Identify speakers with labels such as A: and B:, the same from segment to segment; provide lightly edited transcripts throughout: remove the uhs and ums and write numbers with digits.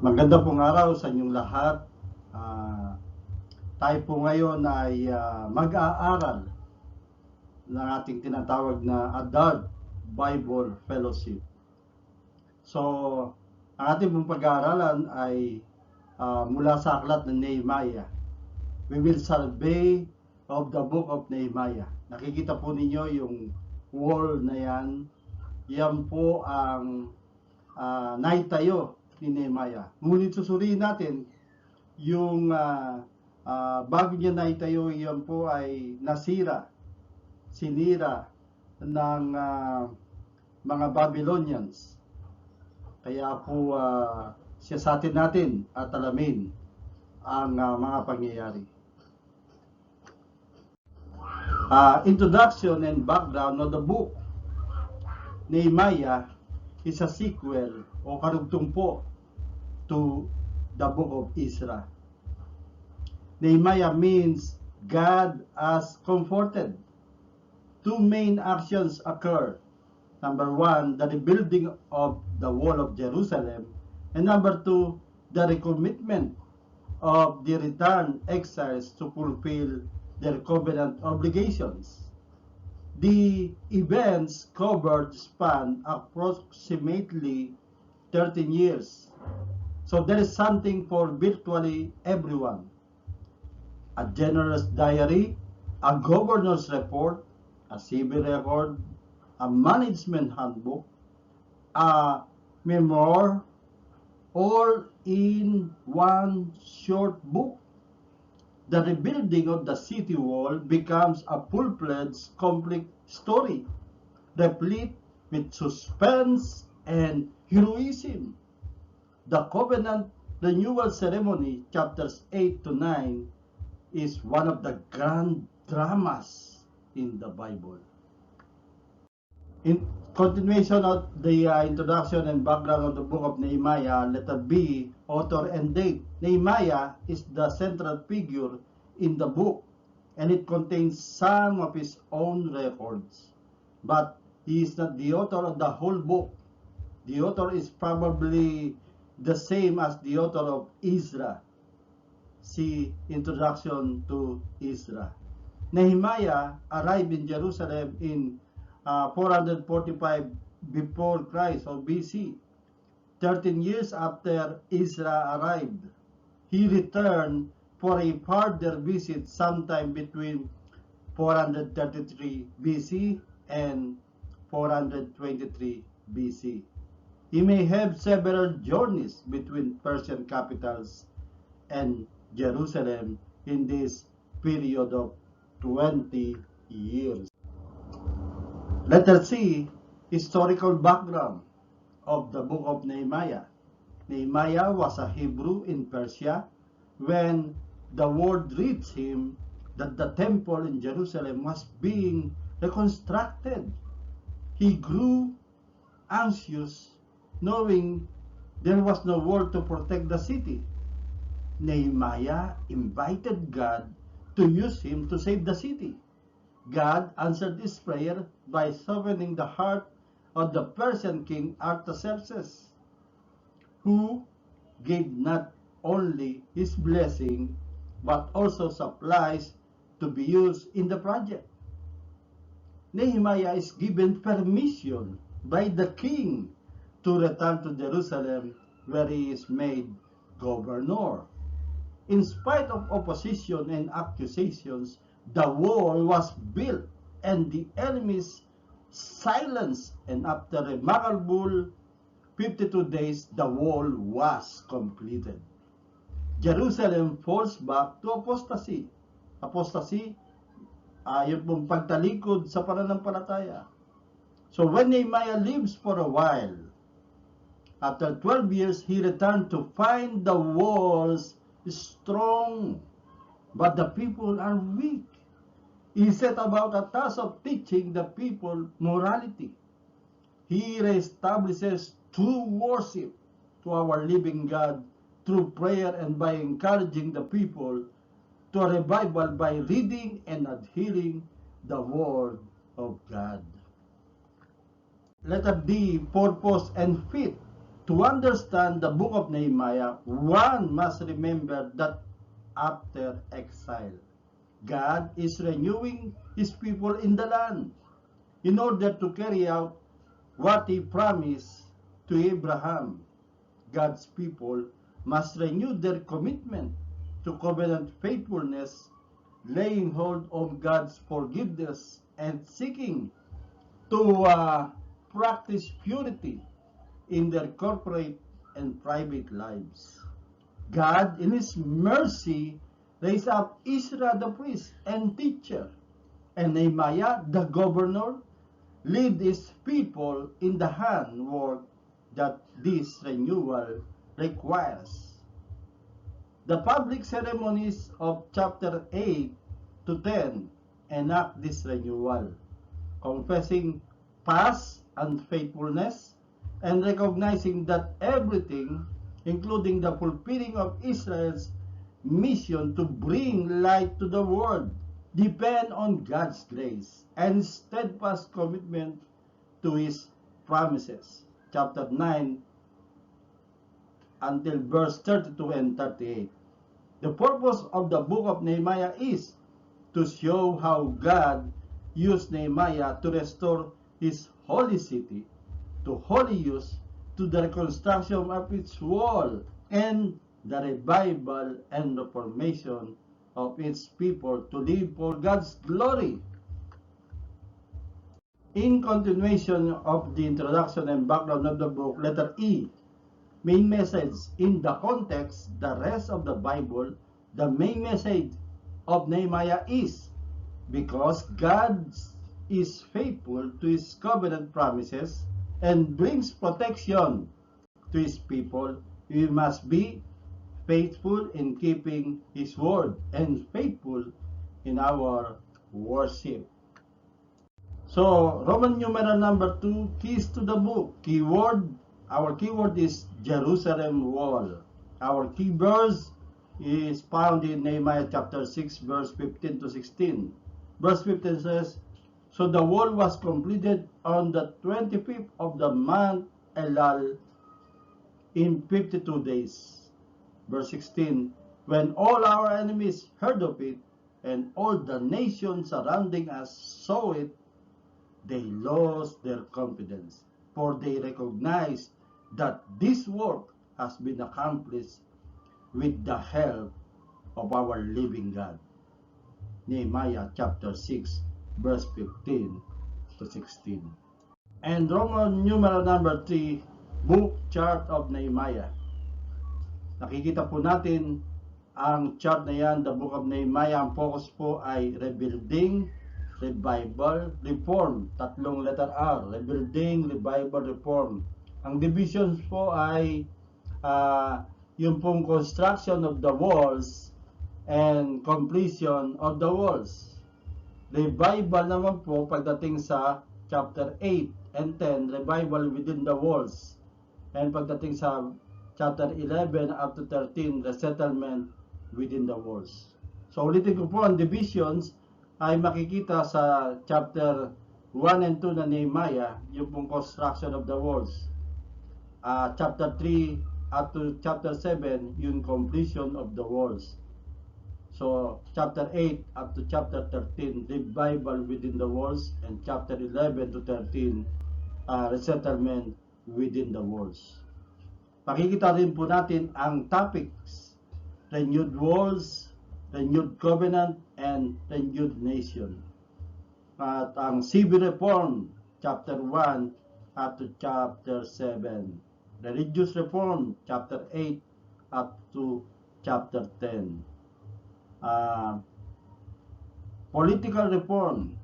A: Maganda pong araw sa inyong lahat. Tayo po ngayon ay mag-aaral ng ating tinatawag na Adult Bible Fellowship. So, ang ating pong pag-aaralan ay mula sa aklat ng Nehemiah. We will survey of the book of Nehemiah. Nakikita po ninyo yung wall na yan. Yan po ang naitayo ni Nehemiah. Ngunit susuriin natin yung bago niya naitayo, yan po ay sinira ng mga Babylonians. Kaya po siyasatin natin at alamin ang mga pangyayari. Introduction and background of the book. Nehemiah is a sequel o karugtong po to the book of Ezra. Nehemiah means God has comforted. Two main actions occur. Number one, the rebuilding of the wall of Jerusalem. And number two, the recommitment of the returned exiles to fulfill their covenant obligations. The events covered span approximately 13 years. So there is something for virtually everyone. A generous diary, a governor's report, a civil record, a management handbook, a memoir, all in one short book. The rebuilding of the city wall becomes a full-fledged conflict story, replete with suspense and heroism. The covenant renewal ceremony, chapters 8 to 9, is one of the grand dramas in the Bible. In continuation of the introduction and background of the book of Nehemiah, letter B, author and date. Nehemiah is the central figure in the book, and it contains some of his own records. But he is not the author of the whole book. The author is probably the same as the author of Ezra. See Introduction to Ezra. Nehemiah arrived in Jerusalem in 445 before Christ or BC. 13 years after Ezra arrived, he returned for a further visit sometime between 433 BC and 423 BC. He may have several journeys between Persian capitals and Jerusalem in this period of 20 years. Let us see historical background of the book of Nehemiah. Nehemiah was a Hebrew in Persia when the word reached him that the temple in Jerusalem was being reconstructed. He grew anxious knowing there was no wall to protect the city. Nehemiah invited God to use him to save the city. God answered this prayer by softening the heart of the Persian king Artaxerxes, who gave not only his blessing but also supplies to be used in the project. Nehemiah is given permission by the king to return to Jerusalem, where he is made governor. In spite of opposition and accusations, the wall was built and the enemies silenced, and after a remarkable 52 days, the wall was completed. Jerusalem falls back to apostasy. Apostasy, yung pong pagtalikod sa pananampalataya. So when Nehemiah lives for a while, after 12 years, he returned to find the walls strong, but the people are weak. He set about a task of teaching the people morality. He reestablishes true worship to our living God through prayer and by encouraging the people to a revival by reading and adhering the Word of God. Letter D, purpose and fit To understand the book of Nehemiah, one must remember that after exile, God is renewing His people in the land in order to carry out what He promised to Abraham. God's people must renew their commitment to covenant faithfulness, laying hold of God's forgiveness and seeking to practice purity in their corporate and private lives. God, in His mercy, raised up Israel the priest and teacher, and Nehemiah the governor, lead His people in the handwork that this renewal requires. The public ceremonies of chapter 8 to 10 enact this renewal, confessing past unfaithfulness and recognizing that everything, including the fulfilling of Israel's mission to bring light to the world, depend on God's grace and steadfast commitment to His promises. Chapter 9 until verse 32 and 38. The purpose of the book of Nehemiah is to show how God used Nehemiah to restore His holy city to holy use, to the reconstruction of its wall, and the revival and reformation of its people to live for God's glory. In continuation of the introduction and background of the book, letter E, main message. In the context, the rest of the Bible, the main message of Nehemiah is, because God is faithful to His covenant promises and brings protection to His people, we must be faithful in keeping His word and faithful in our worship. So, Roman numeral number 2, keys to the book. Our keyword is Jerusalem wall. Our key verse is found in Nehemiah chapter 6, verse 15 to 16. Verse 15 says, "So the wall was completed on the 25th of the month Elul in 52 days. Verse 16, "When all our enemies heard of it, and all the nations surrounding us saw it, they lost their confidence, for they recognized that this work has been accomplished with the help of our living God." Nehemiah chapter 6, verse 15 to 16. And Roman numeral number 3, book chart of Nehemiah. Nakikita po natin ang chart na yan, the book of Nehemiah. Ang focus po ay rebuilding, revival, reform. Tatlong letter R, rebuilding, revival, reform. Ang divisions po ay yung pong construction of the walls and completion of the walls. Revival naman po pagdating sa chapter 8 and 10, revival within the walls. And pagdating sa chapter 11 up to 13, resettlement within the walls. So ulitin ko po, ang divisions ay makikita sa chapter 1 and 2 na Nehemiah, yung pong construction of the walls. Chapter 3 up to chapter 7, yung completion of the walls. So, chapter 8 up to chapter 13, revival within the walls, and chapter 11 to 13, resettlement within the walls. Makikita rin po natin ang topics, renewed walls, renewed covenant, and renewed nation. At ang civil reform, chapter 1 up to chapter 7. Religious reform, chapter 8 up to chapter 10. Political reform,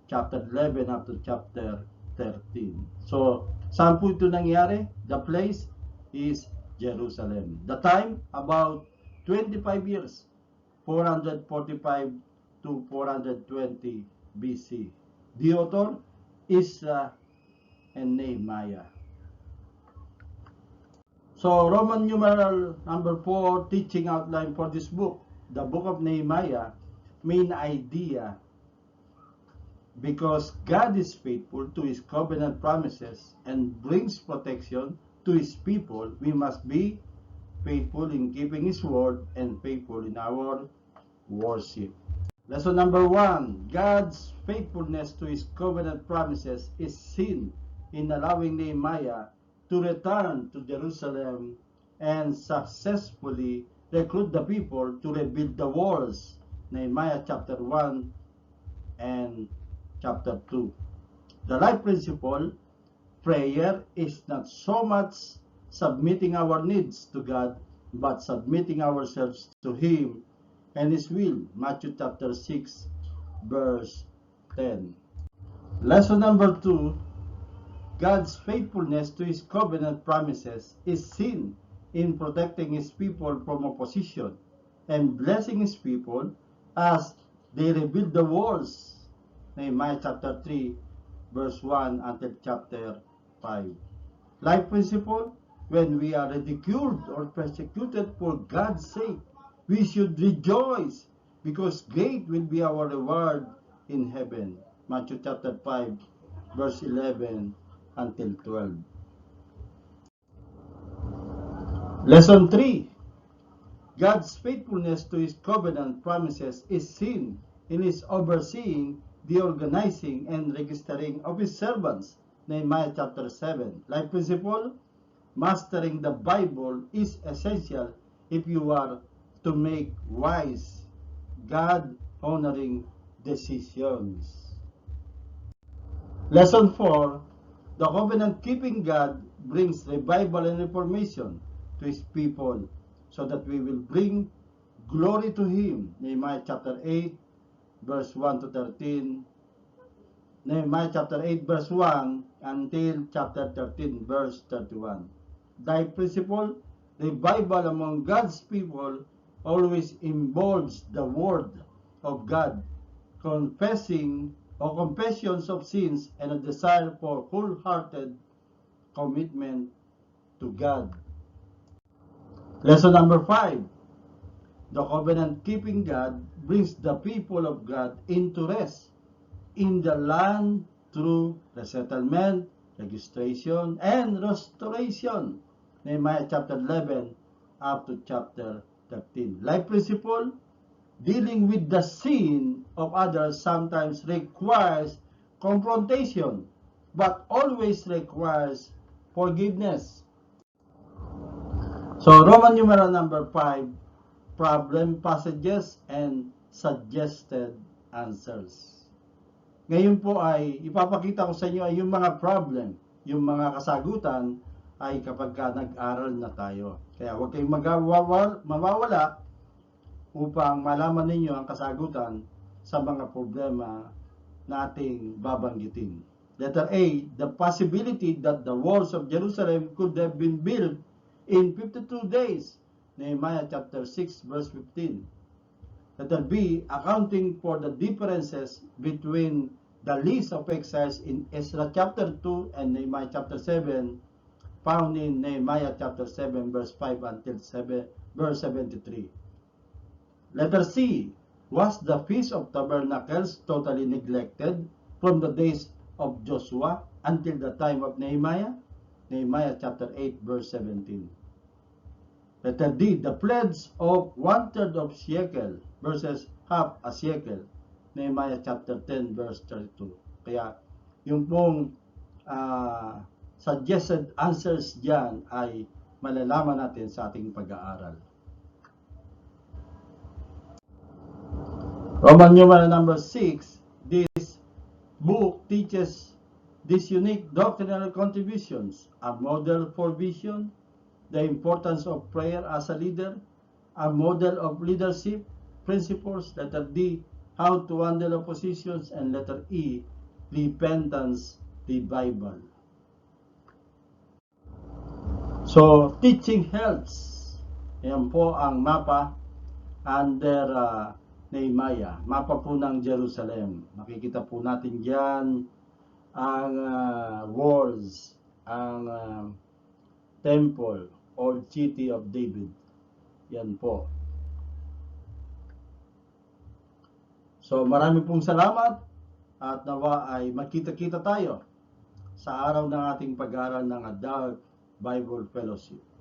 A: chapter 11 up to chapter 13. So, saan po ito nangyari? The place is Jerusalem. The time, about 25 years, 445 to 420 BC. The author, Ezra and Nehemiah. So, Roman numeral number 4, teaching outline for this book. The book of Nehemiah, main idea, because God is faithful to His covenant promises and brings protection to His people, we must be faithful in keeping His word and faithful in our worship. Lesson number 1, God's faithfulness to His covenant promises is seen in allowing Nehemiah to return to Jerusalem and successfully recruit the people to rebuild the walls. Nehemiah chapter 1 and chapter 2. The life principle, prayer is not so much submitting our needs to God, but submitting ourselves to Him and His will. Matthew chapter 6, verse 10. Lesson number 2, God's faithfulness to His covenant promises is seen in protecting His people from opposition and blessing His people as they rebuild the walls. Nehemiah chapter 3, verse 1 until chapter 5. Life principle, when we are ridiculed or persecuted for God's sake, we should rejoice because great will be our reward in heaven. Matthew chapter 5, verse 11 until 12. Lesson 3. God's faithfulness to His covenant promises is seen in His overseeing the organizing and registering of His servants. Nehemiah chapter 7. Life principle, mastering the Bible is essential if you are to make wise, God-honoring decisions. Lesson 4, the covenant-keeping God brings revival and reformation to His people so that we will bring glory to Him. Nehemiah chapter 8, verse 1 to 13. Nehemiah chapter 8, verse 1 until chapter 13, verse 31. Thy principle, revival among God's people always involves the word of God, confessions of sins, and a desire for wholehearted commitment to God. Lesson number 5. The covenant-keeping God brings the people of God into rest in the land through resettlement, registration, and restoration. Nehemiah chapter 11 up to chapter 13. Life principle, dealing with the sin of others sometimes requires confrontation, but always requires forgiveness. So, Roman numeral number 5, problem passages and suggested answers. Ngayon po ay ipapakita ko sa inyo ay yung mga problem, yung mga kasagutan ay kapag nag-aral na tayo. Kaya huwag kayong mawawala upang malaman ninyo ang kasagutan sa mga problema nating babanggitin. Letter A, the possibility that the walls of Jerusalem could have been built in 52 days. Nehemiah chapter 6, verse 15. Letter B, accounting for the differences between the list of exiles in Ezra chapter 2 and Nehemiah chapter 7, found in Nehemiah chapter 7, verse 5 until verse 73. Letter C, was the Feast of Tabernacles totally neglected from the days of Joshua until the time of Nehemiah? Nehemiah chapter 8, verse 17. Letter D, the pledge of 1/3 of shekel versus half a shekel. Nehemiah chapter 10, verse 32. Kaya yung pong suggested answers dyan ay malalaman natin sa ating pag-aaral. Roman numeral number 6, this book teaches these unique doctrinal contributions, a model for vision, the importance of prayer as a leader, a model of leadership principles, letter D, how to handle oppositions, and letter E, repentance revival. So, teaching helps. Yan po ang mapa under Nehemiah. Mapa po ng Jerusalem. Makikita po natin dyan ang walls, ang temple, old city of David. Yan po. So, marami pong salamat at nawa ay magkita-kita tayo sa araw ng ating pag-aaral ng Adult Bible Fellowship.